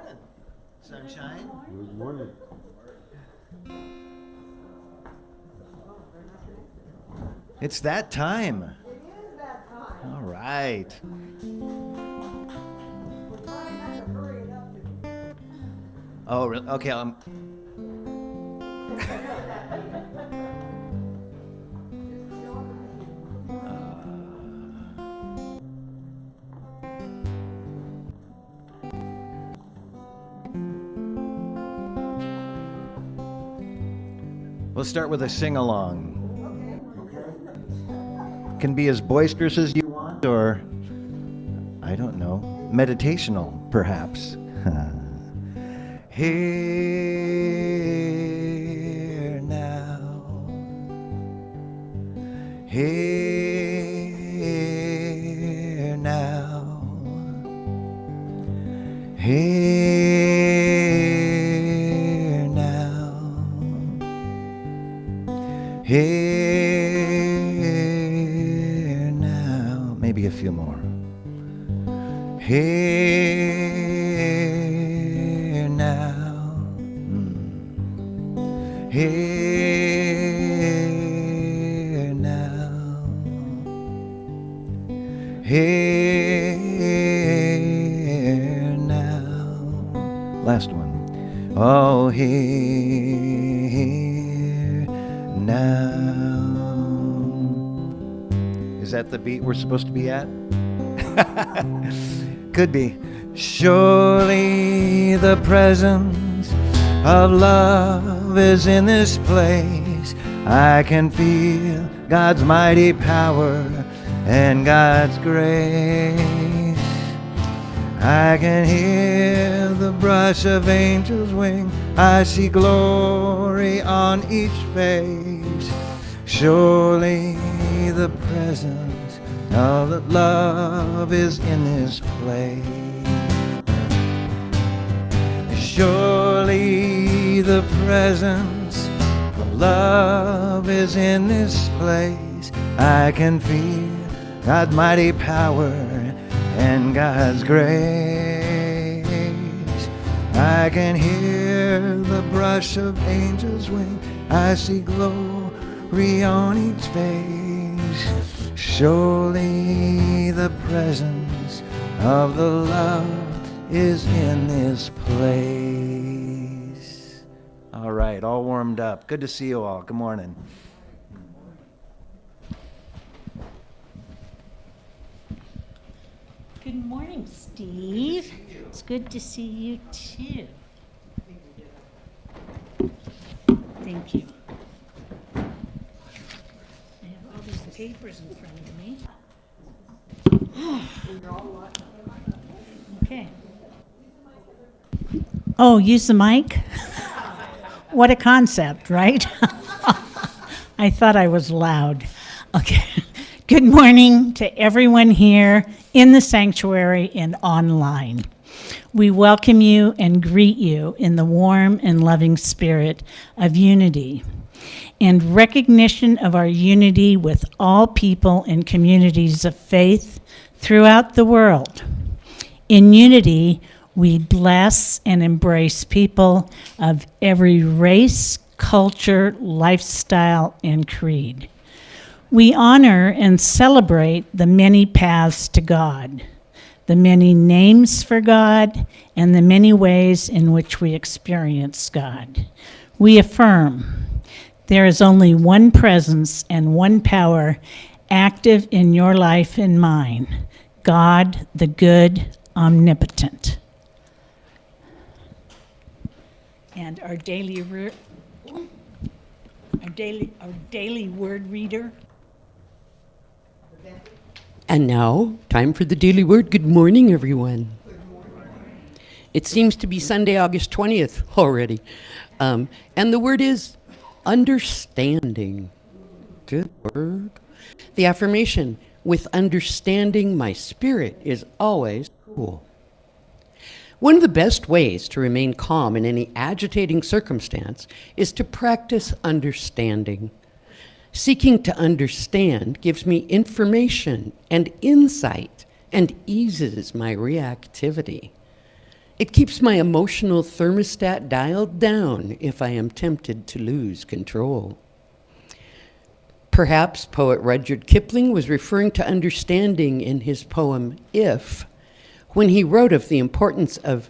morning, sunshine. Good morning. It's that time. It is that time. All right. Oh, really? Okay. We'll start with a sing-along. Can be as boisterous as you want, or, I don't know, meditational, perhaps. Here now, here now, here now, here now, maybe a few more. Here now, here now, here now. Last one. Oh, here now. Is that the beat we're supposed to be at? Could be. Surely the presence of love is in this place. I can feel God's mighty power and God's grace. I can hear the brush of angels' wing. I see glory on each face. Surely the presence of the love is in this place. Surely the presence of love is in this place. I can feel God's mighty power and God's grace. I can hear the brush of angels' wing. I see glory on each face. Surely the presence of the love is in this place. All right, all warmed up. Good to see you all. Good morning. Good morning, Steve. It's good to see you too. Thank you. I have all these papers in front of me. Okay. Oh, use the mic? What a concept, right? I thought I was loud. Okay. Good morning to everyone here in the sanctuary and online. We welcome you and greet you in the warm and loving spirit of unity and recognition of our unity with all people and communities of faith throughout the world. In unity, we bless and embrace people of every race, culture, lifestyle, and creed. We honor and celebrate the many paths to God, the many names for God, and the many ways in which we experience God. We affirm there is only one presence and one power active in your life and mine, God, the good, omnipotent. And our daily word reader. And now, time for the Daily Word. Good morning, everyone. Good morning. It seems to be Sunday, August 20th already. And the word is understanding. Good word. The affirmation, with understanding, my spirit is always cool. One of the best ways to remain calm in any agitating circumstance is to practice understanding. Seeking to understand gives me information and insight and eases my reactivity. It keeps my emotional thermostat dialed down if I am tempted to lose control. Perhaps poet Rudyard Kipling was referring to understanding in his poem If, when he wrote of the importance of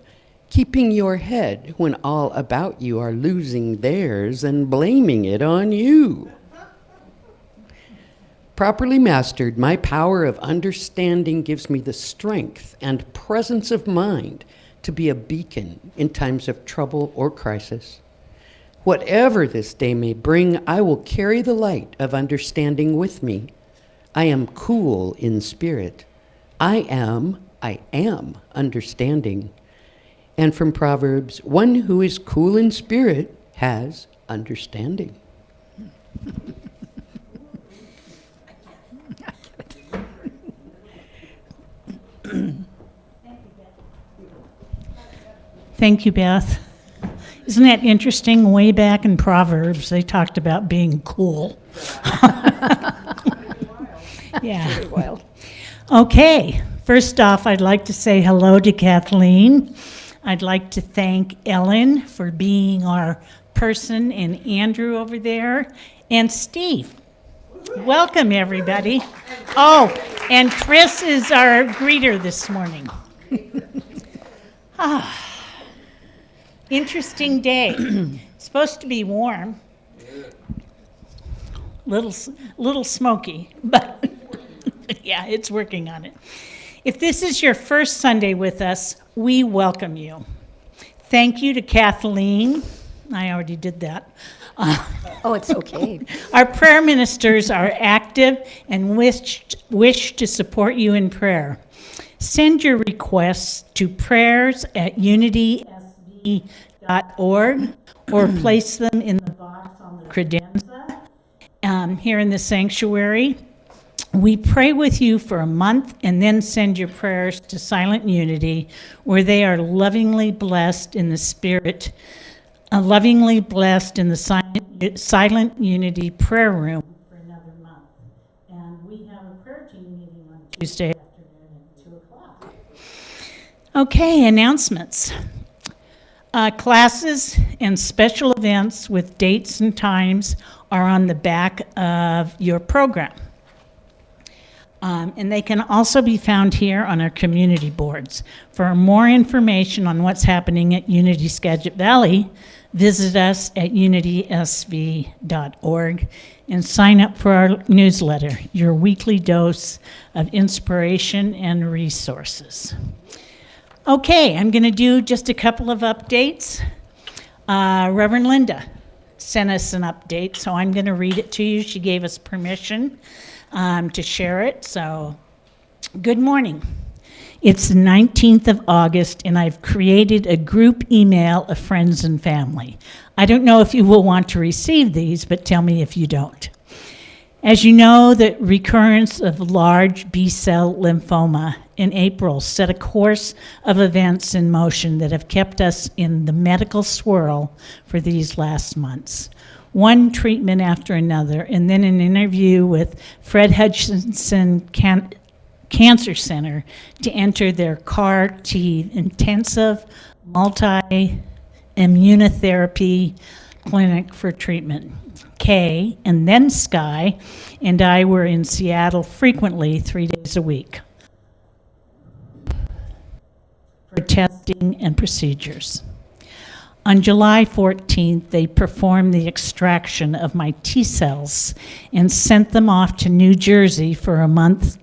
keeping your head when all about you are losing theirs and blaming it on you. Properly mastered, my power of understanding gives me the strength and presence of mind to be a beacon in times of trouble or crisis. Whatever this day may bring, I will carry the light of understanding with me. I am cool in spirit. I am understanding. And from Proverbs, one who is cool in spirit has understanding. Thank you, Beth. Isn't that interesting? Way back in Proverbs, they talked about being cool. Yeah. Very wild. Okay, first off, I'd like to say hello to Kathleen. I'd like to thank Ellen for being our person, and Andrew over there, and Steve. Welcome, everybody. Oh, and Chris is our greeter this morning. Interesting day. Supposed to be warm. Little smoky, but yeah, it's working on it. If this is your first Sunday with us, we welcome you. Thank you to Kathleen. I already did that. Oh, it's okay. Our prayer ministers are active and wish to support you in prayer. Send your requests to prayers@unitysv.org or place them in the box on the credenza here in the sanctuary. We pray with you for a month and then send your prayers to Silent Unity, where they are lovingly blessed in the Spirit, lovingly blessed in the Silent Unity prayer room for another month. And we have a prayer team meeting on Tuesday afternoon at 2 o'clock. Okay, announcements. Classes and special events with dates and times are on the back of your program. And they can also be found here on our community boards. For more information on what's happening at Unity Skagit Valley, visit us at unitysv.org and sign up for our newsletter, your weekly dose of inspiration and resources. Okay, I'm going to do just a couple of updates. Reverend Linda sent us an update, so I'm going to read it to you. She gave us permission to share it. So, good morning. It's the 19th of August, and I've created a group email of friends and family. I don't know if you will want to receive these, but tell me if you don't. As you know, the recurrence of large B-cell lymphoma in April set a course of events in motion that have kept us in the medical swirl for these last months. One treatment after another, and then an interview with Fred Hutchinson Cancer Center to enter their CAR-T intensive multi-immunotherapy clinic for treatment. Kay, and then Sky, and I were in Seattle frequently 3 days a week for testing and procedures. On July 14th, they performed the extraction of my T cells and sent them off to New Jersey for a month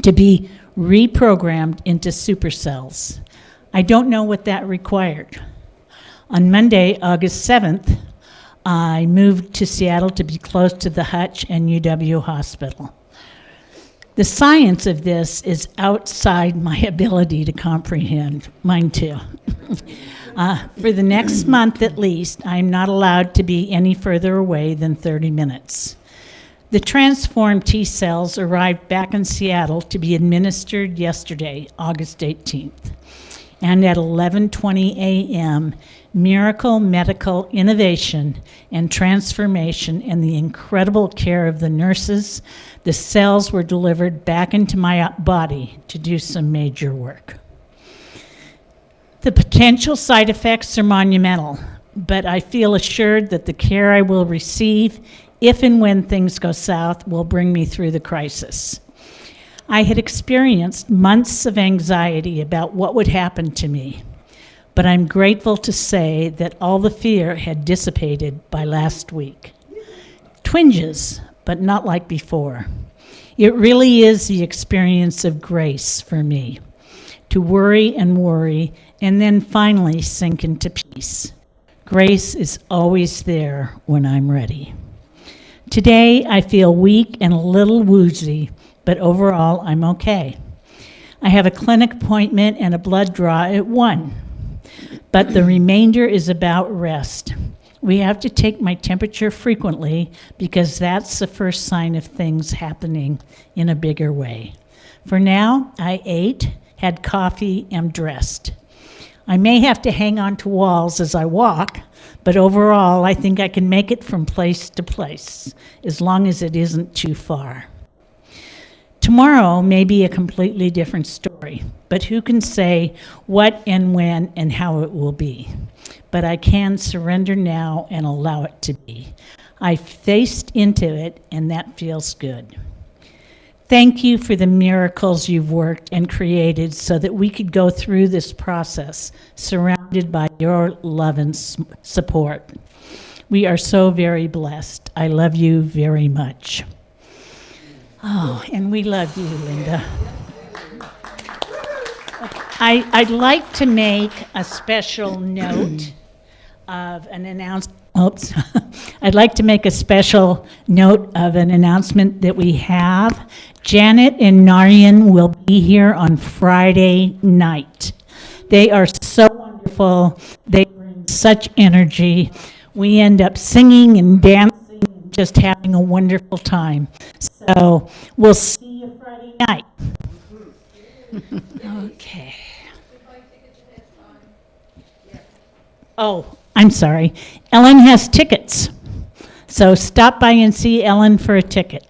to be reprogrammed into supercells. I don't know what that required. On Monday, August 7th, I moved to Seattle to be close to the Hutch and UW hospital. The science of this is outside my ability to comprehend. Mine too. For the next month at least, I'm not allowed to be any further away than 30 minutes. The transformed T cells arrived back in Seattle to be administered yesterday, August 18th. And at 11:20 a.m., miracle medical innovation and transformation and the incredible care of the nurses, the cells were delivered back into my body to do some major work. The potential side effects are monumental, but I feel assured that the care I will receive, if and when things go south, will bring me through the crisis. I had experienced months of anxiety about what would happen to me, but I'm grateful to say that all the fear had dissipated by last week. Twinges, but not like before. It really is the experience of grace for me, to worry and then finally sink into peace. Grace is always there when I'm ready. Today, I feel weak and a little woozy, but overall, I'm okay. I have a clinic appointment and a blood draw at 1, but the remainder is about rest. We have to take my temperature frequently because that's the first sign of things happening in a bigger way. For now, I ate, had coffee, am dressed. I may have to hang on to walls as I walk, but overall, I think I can make it from place to place, as long as it isn't too far. Tomorrow may be a completely different story, but who can say what and when and how it will be? But I can surrender now and allow it to be. I faced into it, and that feels good. Thank you for the miracles you've worked and created so that we could go through this process surrounded by your love and support. We are so very blessed. I love you very much. Oh, and we love you, Linda. I'd like to make a special note of an announcement. Oops. I'd like to make a special note of an announcement that we have. Janet and Narian will be here on Friday night. They are so wonderful. They bring such energy. We end up singing and dancing and just having a wonderful time. So we'll see you Friday night. Okay. Oh, I'm sorry. Ellen has tickets. So stop by and see Ellen for a ticket.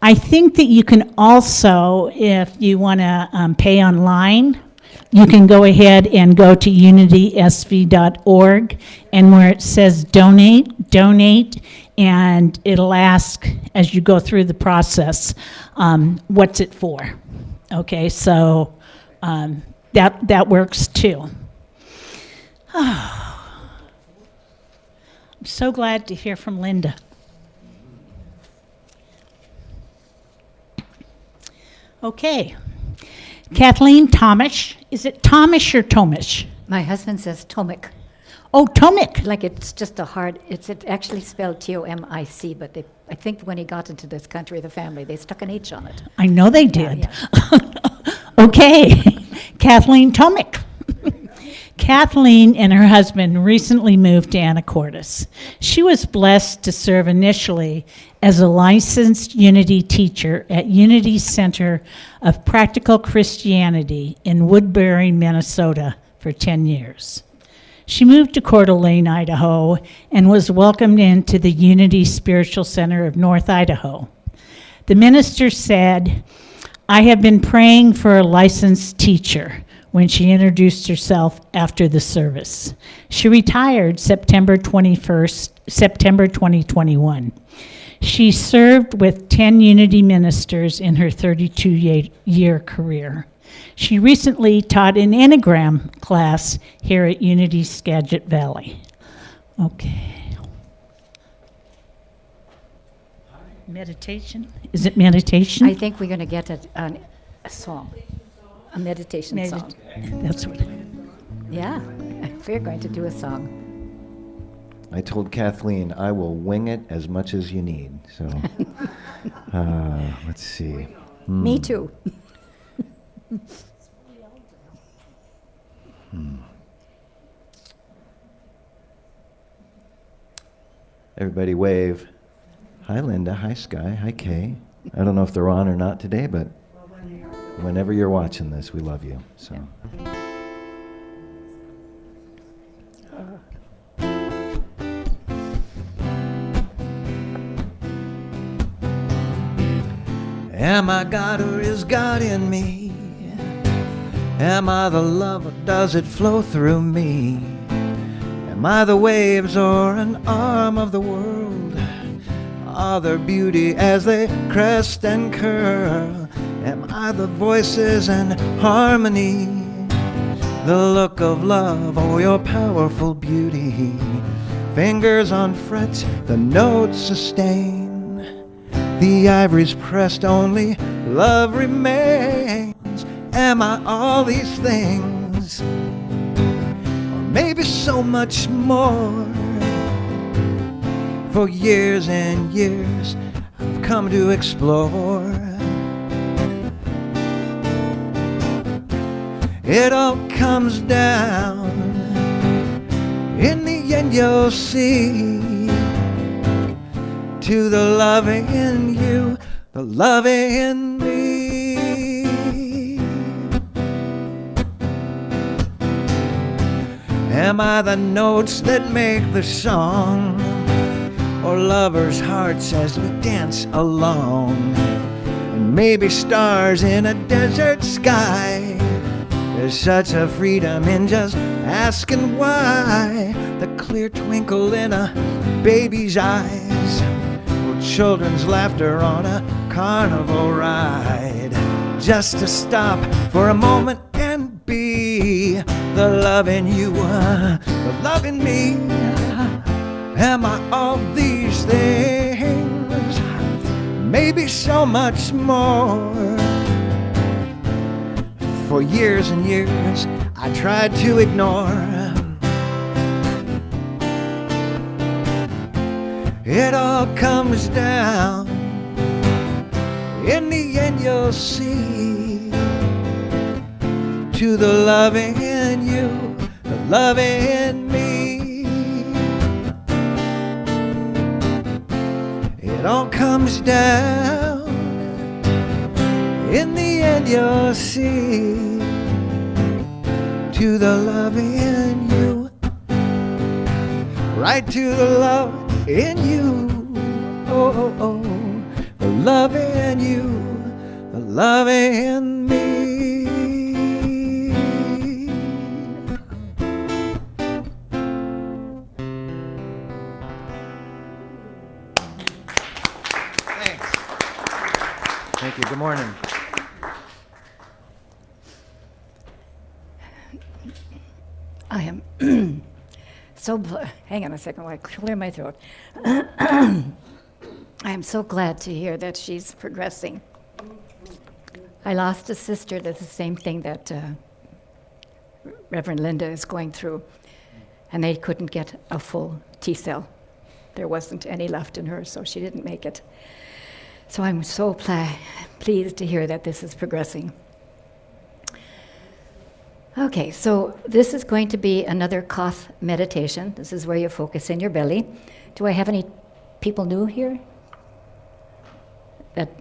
I think that you can also, if you want to pay online, you can go ahead and go to unitysv.org, and where it says donate, and it'll ask as you go through the process, what's it for? Okay, so that works too. Oh, I'm so glad to hear from Linda. Okay. Kathleen Tomish. Is it Tomish or Tomish? My husband says Tomic. Oh, Tomic. Like it's just a hard, it's actually spelled Tomic, but I think when he got into this country, the family, they stuck an H on it. I know they did. Yeah. Okay. Kathleen Tomic. Kathleen and her husband recently moved to Anacortes. She was blessed to serve initially as a licensed Unity teacher at Unity Center of Practical Christianity in Woodbury, Minnesota for 10 years. She moved to Coeur d'Alene, Idaho, and was welcomed into the Unity Spiritual Center of North Idaho. The minister said, "I have been praying for a licensed teacher," when she introduced herself after the service. She retired September 2021. She served with 10 Unity ministers in her 32-year career. She recently taught an Enneagram class here at Unity Skagit Valley. Okay. Meditation? Is it meditation? I think we're going to get a song, a meditation song. That's what. Yeah, we're going to do a song. I told Kathleen I will wing it as much as you need. So, let's see. Me too. Everybody wave. Hi, Linda. Hi, Sky. Hi, Kay. I don't know if they're on or not today, but whenever you're watching this, we love you. So. Am I God or is God in me? Am I the love or does it flow through me? Am I the waves or an arm of the world? Are there beauty as they crest and curl? Am I the voices and harmony? The look of love or your powerful beauty? Fingers on frets, the notes sustain. The ivory's pressed, only love remains. Am I all these things? Or maybe so much more. For years and years I've come to explore. It all comes down, in the end you'll see, to the love in you, the love in me. Am I the notes that make the song, or lovers' hearts as we dance along? And maybe stars in a desert sky. There's such a freedom in just asking why. The clear twinkle in a baby's eyes, or children's laughter on a carnival ride. Just to stop for a moment and be the love in you, the love in me. Am I all these things? Maybe so much more. For years and years I tried to ignore. It all comes down, in the end you'll see, to the love in you, the love in me. It all comes down, in the end you'll see, to the love in you, right to the love in you. Oh, oh, oh, the love in you, the love in me. Thanks. Thank you. Good morning. I am hang on a second while I clear my throat. I am so glad to hear that she's progressing. I lost a sister that's the same thing that Reverend Linda is going through, and they couldn't get a full T-cell. There wasn't any left in her, so she didn't make it. So I'm so pleased to hear that this is progressing. Okay, so this is going to be another cough meditation. This is where you focus in your belly. Do I have any people new here?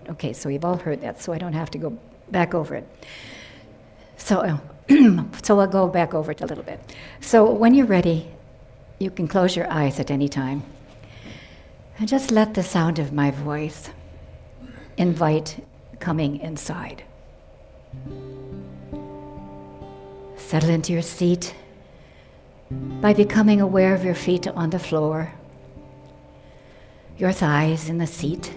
Okay, so you've all heard that, so I don't have to go back over it. So, so I'll go back over it a little bit. So when you're ready, you can close your eyes at any time. And just let the sound of my voice invite coming inside. Settle into your seat by becoming aware of your feet on the floor, your thighs in the seat,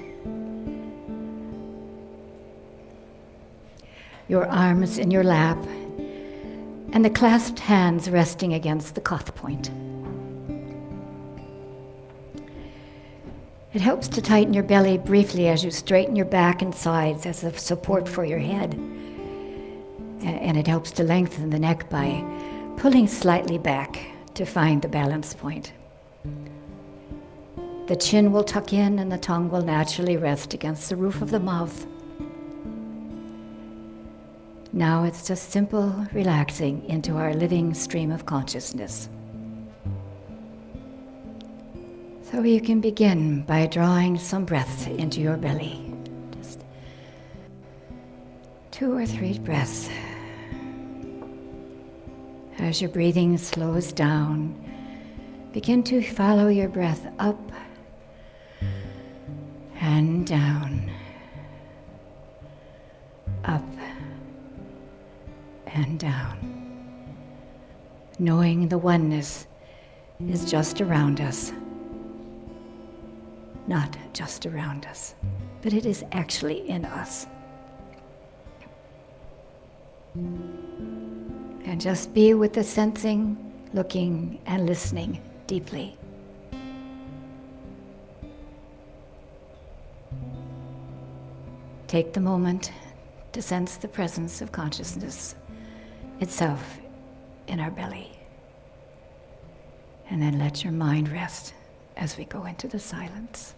your arms in your lap, and the clasped hands resting against the cuff point. It helps to tighten your belly briefly as you straighten your back and sides as a support for your head. And it helps to lengthen the neck by pulling slightly back to find the balance point. The chin will tuck in and the tongue will naturally rest against the roof of the mouth. Now it's just simple relaxing into our living stream of consciousness. So you can begin by drawing some breaths into your belly. Just 2 or 3 breaths. As your breathing slows down, begin to follow your breath up and down, up and and down, knowing the oneness is just around us. Not just around us, but it is actually in us. And just be with the sensing, looking, and listening deeply. Take the moment to sense the presence of consciousness itself in our belly. And then let your mind rest as we go into the silence.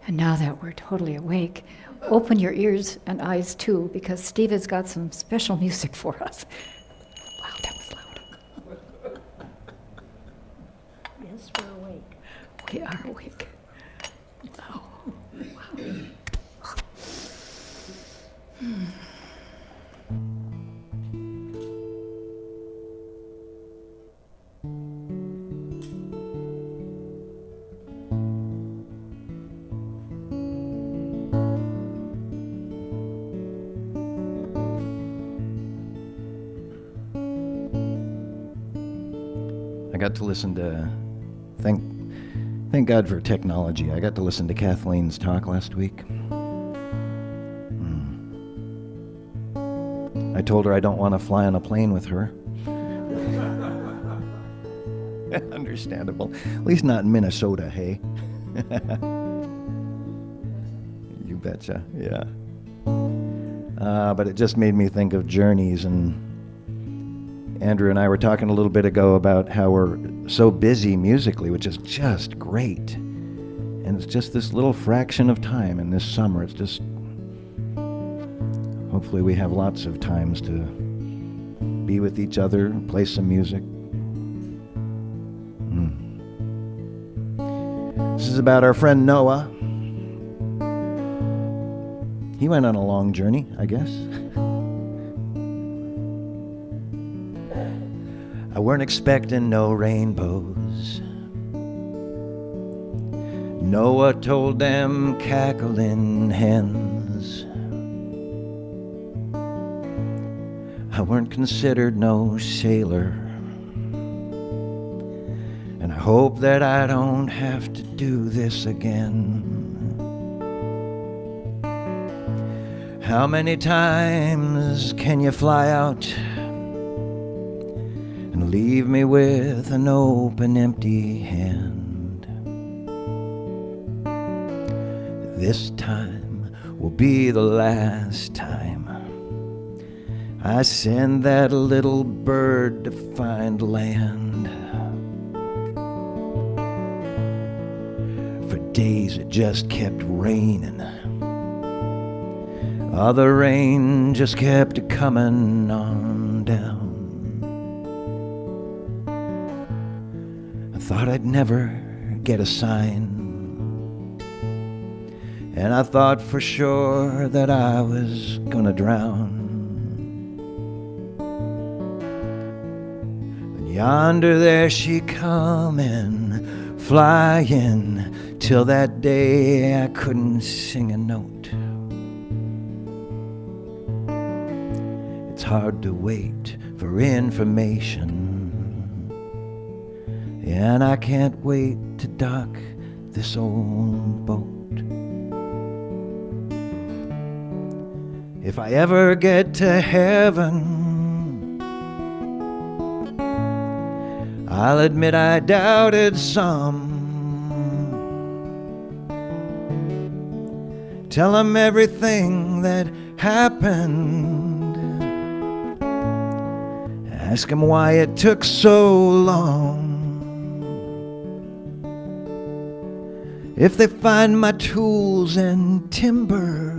And now that we're totally awake, open your ears and eyes too, because Steve has got some special music for us. Wow, that was loud. Yes, we're awake. We are awake. Oh, wow. I got to listen to, thank God for technology. I got to listen to Kathleen's talk last week. I told her I don't want to fly on a plane with her. Understandable. At least not in Minnesota, hey? You betcha, yeah. But it just made me think of journeys, and Andrew and I were talking a little bit ago about how we're so busy musically, which is just great. And it's just this little fraction of time in this summer. It's just, hopefully we have lots of times to be with each other, play some music. This is about our friend Noah. He went on a long journey, I guess. I weren't expecting no rainbows. Noah told them cackling hens. I weren't considered no sailor, and I hope that I don't have to do this again. How many times can you fly out and leave me with an open, empty hand? This time will be the last time I send that little bird to find land. For days it just kept raining. The rain just kept coming on down. I thought I'd never get a sign, and I thought for sure that I was gonna drown. And yonder there she coming, flying, till that day I couldn't sing a note. It's hard to wait for information, and I can't wait to dock this old boat. If I ever get to heaven, I'll admit I doubted some. Tell them everything that happened. Ask them why it took so long. If they find my tools and timber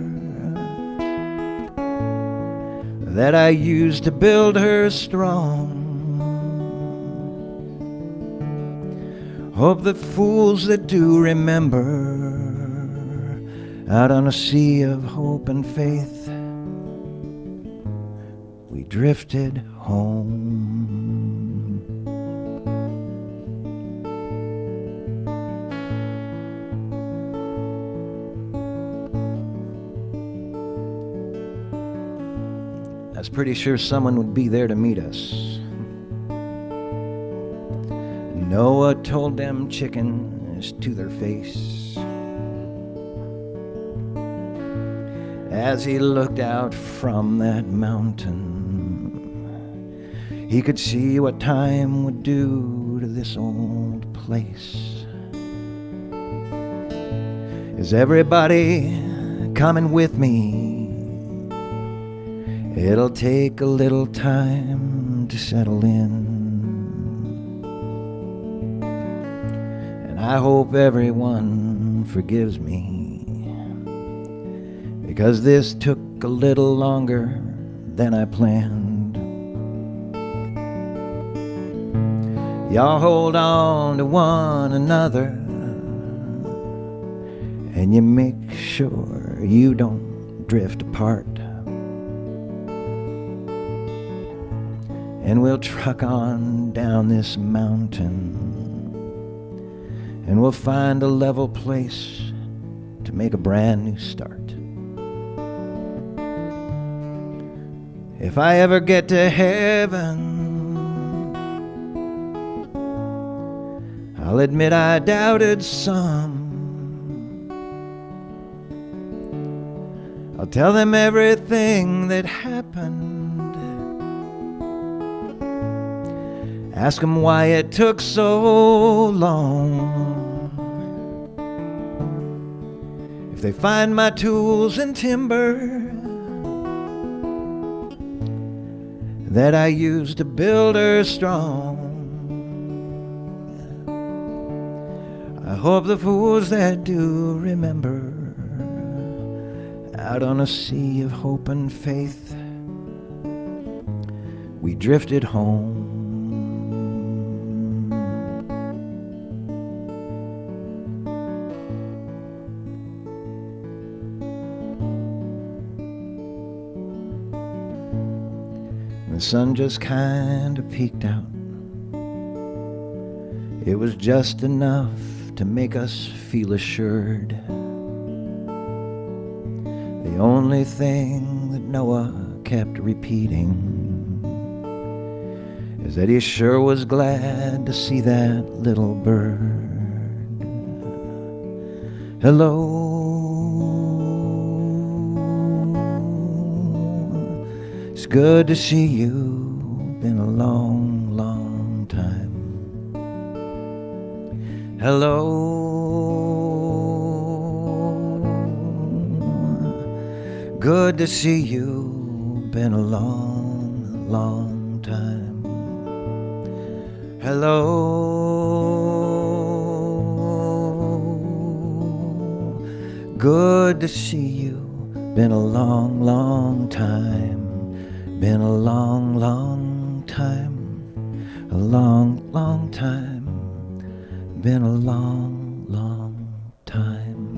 that I used to build her strong, hope that fools that do remember, out on a sea of hope and faith, we drifted home. I was pretty sure someone would be there to meet us. Noah told them chickens to their face as he looked out from that mountain. He could see what time would do to this old place. Is everybody coming with me? It'll take a little time to settle in, and I hope everyone forgives me because this took a little longer than I planned. Y'all hold on to one another, and you make sure you don't drift apart. And we'll truck on down this mountain, and we'll find a level place to make a brand new start. If I ever get to heaven, I'll admit I doubted some. I'll tell them everything that happened. Ask them why it took so long. If they find my tools and timber that I used to build her strong, I hope the fools that do remember, out on a sea of hope and faith, we drifted home. The sun just kind of peeked out. It was just enough to make us feel assured. The only thing that Noah kept repeating is that he sure was glad to see that little bird. Hello, it's good to see you. Been a long, long time. Hello, good to see you. Been a long, long time. Hello, good to see you. Been a long, long time. Been a long, long time. A long, long time. Been a long, long time.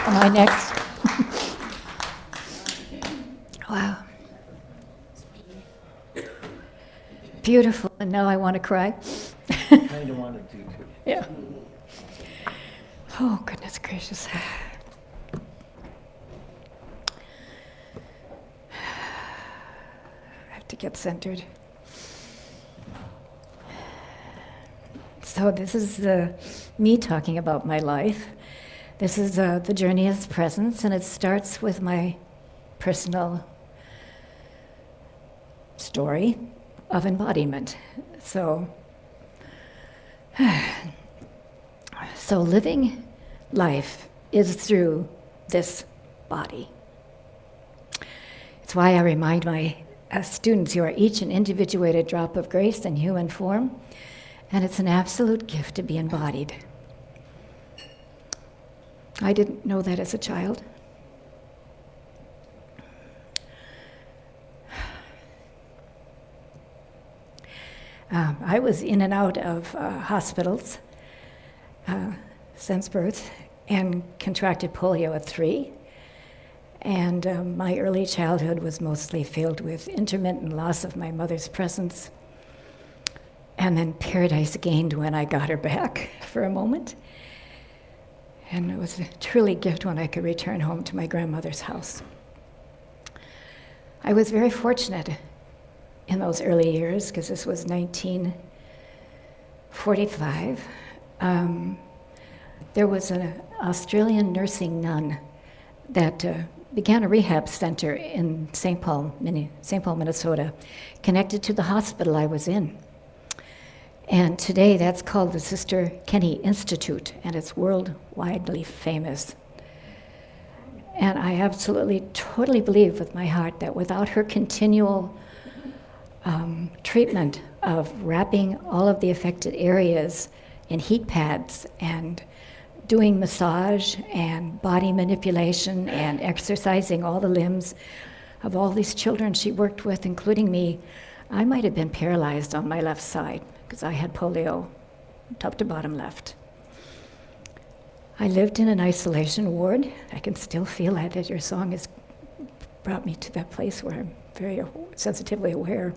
Am I next? Wow. Beautiful, and now I want to cry. Kind of wanted to too. Yeah. Oh, goodness gracious. I have to get centered. So this is me talking about my life. This is the journey of presence, and it starts with my personal story of embodiment. So living life is through this body. It's why I remind my students, you are each an individuated drop of grace in human form, and it's an absolute gift to be embodied. I didn't know that as a child. I was in and out of hospitals since birth and contracted polio at 3. And my early childhood was mostly filled with intermittent loss of my mother's presence, and then paradise gained when I got her back for a moment. And it was a truly gift when I could return home to my grandmother's house. I was very fortunate in those early years, because this was 1945. There was an Australian nursing nun that began a rehab center in St. Paul, Minnesota, connected to the hospital I was in. And today that's called the Sister Kenny Institute, and it's worldwide famous. And I absolutely, totally believe with my heart that without her continual treatment of wrapping all of the affected areas in heat pads and doing massage and body manipulation and exercising all the limbs of all these children she worked with, including me. I might have been paralyzed on my left side because I had polio, top to bottom left. I lived in an isolation ward. I can still feel that your song has brought me to that place where I'm very sensitively aware.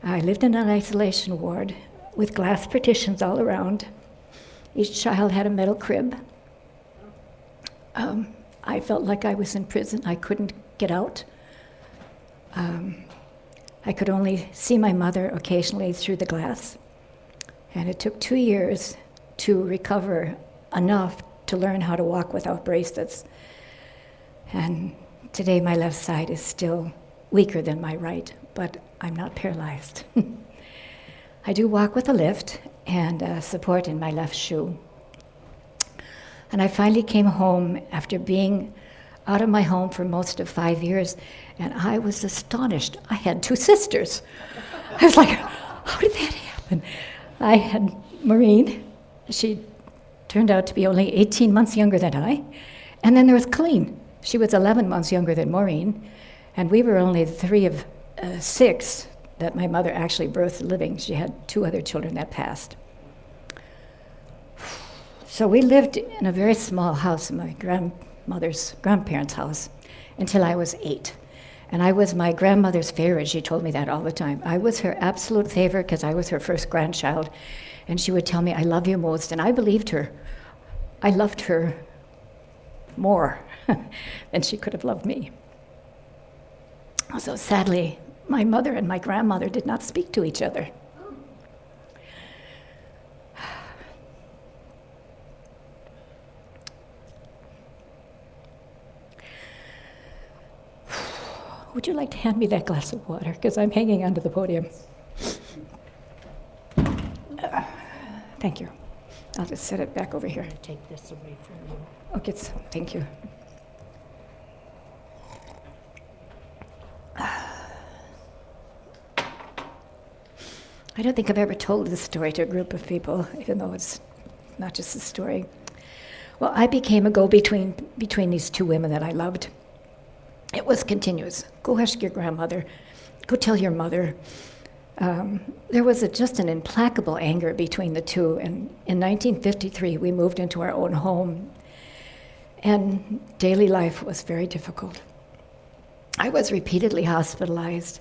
I lived in an isolation ward with glass partitions all around. Each child had a metal crib. I felt like I was in prison. I couldn't get out. I could only see my mother occasionally through the glass. And it took 2 years to recover enough to learn how to walk without bracelets. And today my left side is still weaker than my right, but I'm not paralyzed. I do walk with a lift and support in my left shoe. And I finally came home after being out of my home for most of 5 years, and I was astonished. I had 2 sisters. I was like, how did that happen? I had Maureen. She turned out to be only 18 months younger than I. And then there was Colleen. She was 11 months younger than Maureen, and we were only 3 of 6 that my mother actually birthed living. She had 2 other children that passed. So we lived in a very small house in my grandparents' house until I was 8. And I was my grandmother's favorite. She told me that all the time. I was her absolute favorite because I was her first grandchild. And she would tell me, I love you most. And I believed her. I loved her more than she could have loved me. So sadly, my mother and my grandmother did not speak to each other. Would you like to hand me that glass of water? Because I'm hanging onto the podium. Thank you. I'll just set it back over here. I'm going to take this away from you. Okay, thank you. I don't think I've ever told this story to a group of people, even though it's not just a story. Well, I became a go-between between these 2 women that I loved. It was continuous. Go ask your grandmother. Go tell your mother. There was just an implacable anger between the 2. And in 1953, we moved into our own home. And daily life was very difficult. I was repeatedly hospitalized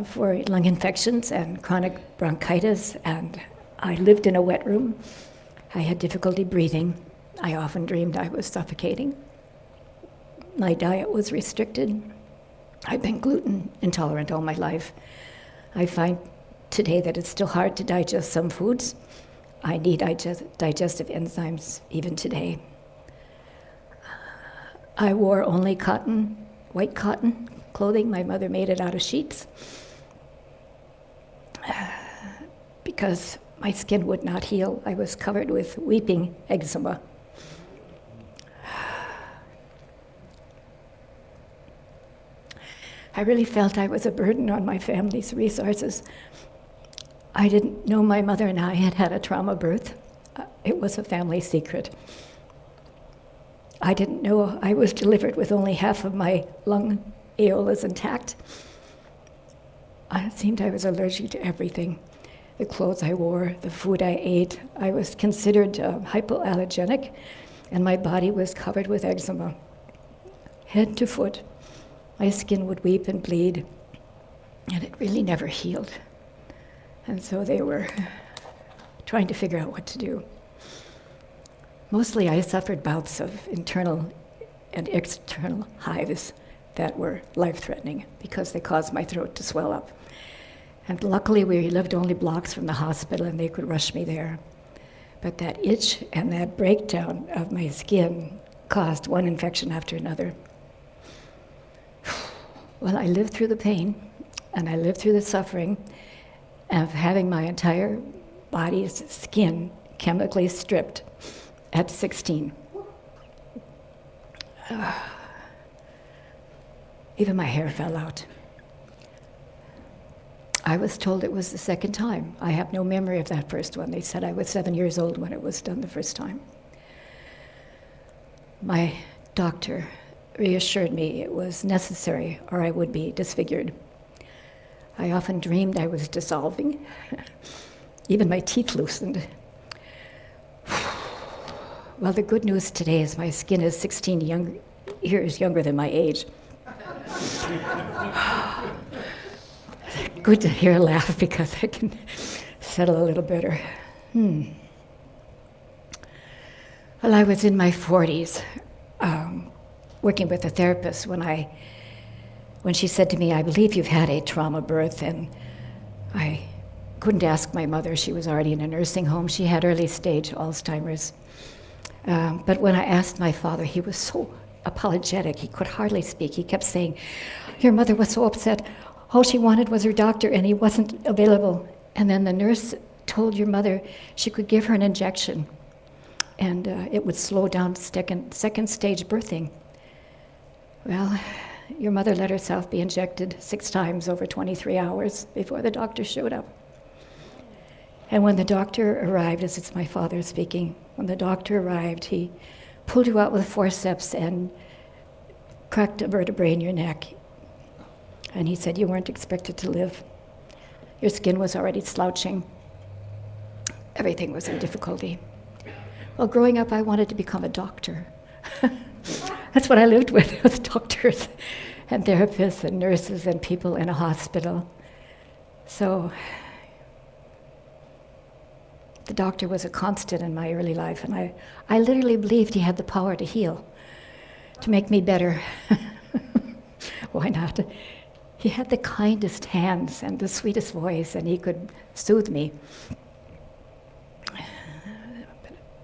for lung infections and chronic bronchitis. And I lived in a wet room. I had difficulty breathing. I often dreamed I was suffocating. My diet was restricted. I've been gluten intolerant all my life. I find today that it's still hard to digest some foods. I need digestive enzymes even today. I wore only cotton, white cotton clothing. My mother made it out of sheets because my skin would not heal. I was covered with weeping eczema. I really felt I was a burden on my family's resources. I didn't know my mother and I had had a trauma birth. It was a family secret. I didn't know I was delivered with only half of my lung areolas intact. It seemed I was allergic to everything. The clothes I wore, the food I ate. I was considered hypoallergenic, and my body was covered with eczema, head to foot. My skin would weep and bleed, and it really never healed. And so they were trying to figure out what to do. Mostly I suffered bouts of internal and external hives that were life-threatening because they caused my throat to swell up. And luckily we lived only blocks from the hospital and they could rush me there. But that itch and that breakdown of my skin caused one infection after another. Well, I lived through the pain, and I lived through the suffering of having my entire body's skin chemically stripped at 16. Even my hair fell out. I was told it was the second time. I have no memory of that first one. They said I was 7 years old when it was done the first time. My doctor reassured me it was necessary or I would be disfigured. I often dreamed I was dissolving. Even my teeth loosened. Well, the good news today is my skin is 16 years younger than my age. Good to hear a laugh because I can settle a little better. Well, I was in my 40s, working with a therapist when she said to me, "I believe you've had a trauma birth," and I couldn't ask my mother. She was already in a nursing home. She had early stage Alzheimer's. But when I asked my father, he was so apologetic. He could hardly speak. He kept saying, "Your mother was so upset. All she wanted was her doctor, and he wasn't available." And then the nurse told your mother she could give her an injection, and it would slow down second stage birthing. Well, your mother let herself be injected 6 times over 23 hours before the doctor showed up. And when the doctor arrived, as it's my father speaking, when the doctor arrived, he pulled you out with forceps and cracked a vertebrae in your neck. And he said you weren't expected to live. Your skin was already slouching. Everything was in difficulty. Well, growing up, I wanted to become a doctor. That's what I lived with, was doctors and therapists and nurses and people in a hospital. So the doctor was a constant in my early life, and I literally believed he had the power to heal, to make me better. Why not? He had the kindest hands and the sweetest voice, and he could soothe me.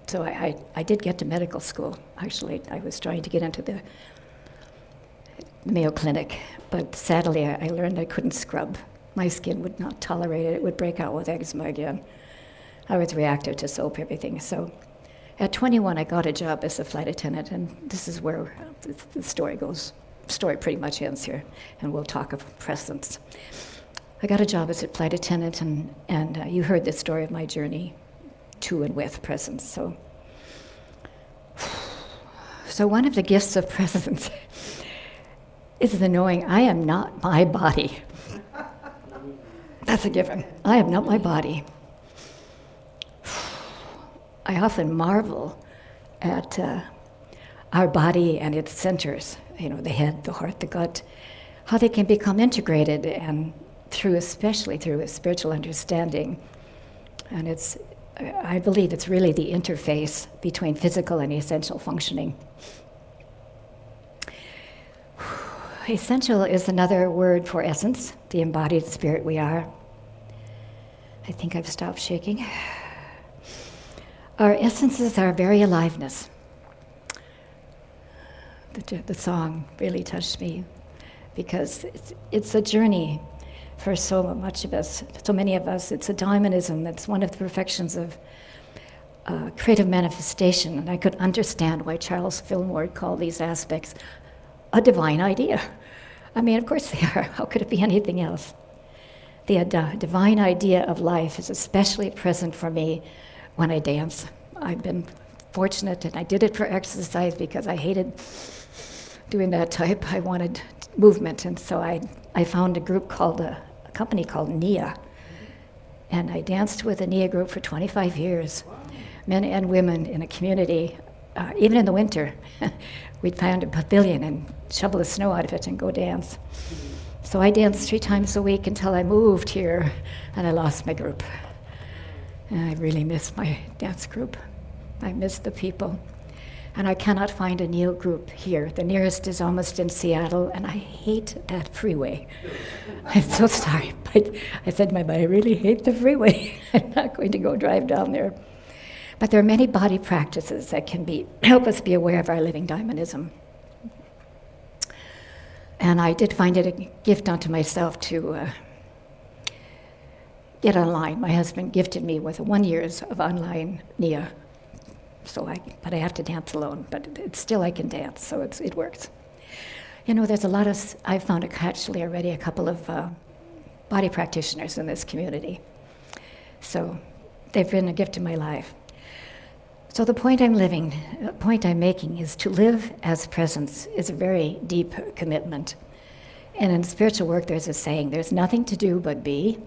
So I did get to medical school. Actually, I was trying to get into the Mayo Clinic, but sadly I learned I couldn't scrub. My skin would not tolerate it. It would break out with eczema again. I was reactive to soap, everything. So at 21, I got a job as a flight attendant, and this is where the story goes. Story pretty much ends here, and we'll talk of presence. I got a job as a flight attendant, and you heard the story of my journey to and with presence. So one of the gifts of presence is the knowing I am not my body. That's a given. I am not my body. I often marvel at our body and its centers, the head, the heart, the gut, how they can become integrated, and especially through a spiritual understanding. And I believe it's really the interface between physical and essential functioning. Essential is another word for essence, the embodied spirit we are. I think I've stopped shaking. Our essence is our very aliveness. The song really touched me because it's a journey for so much of us, so many of us. It's a dynamism that's one of the perfections of creative manifestation, and I could understand why Charles Fillmore called these aspects a divine idea. I mean, of course they are. How could it be anything else? The divine idea of life is especially present for me when I dance. I've been fortunate, and I did it for exercise because I hated doing that type. I wanted movement, and so I found a company called NIA, and I danced with a NIA group for 25 years, men and women in a community. Even in the winter, we'd find a pavilion and shovel the snow out of it and go dance. So I danced 3 times a week until I moved here, and I lost my group. And I really miss my dance group. I miss the people. And I cannot find a NIA group here. The nearest is almost in Seattle, and I hate that freeway. I'm so sorry, but I said to my body, I really hate the freeway. I'm not going to go drive down there. But there are many body practices that can help us be aware of our living dynamism. And I did find it a gift unto myself to get online. My husband gifted me with 1 year of online NIA. But I have to dance alone, but still I can dance, so it works. There's a lot of, I've found actually already a couple of body practitioners in this community. So they've been a gift to my life. So the point I'm making is to live as presence is a very deep commitment. And in spiritual work, there's a saying, there's nothing to do but be.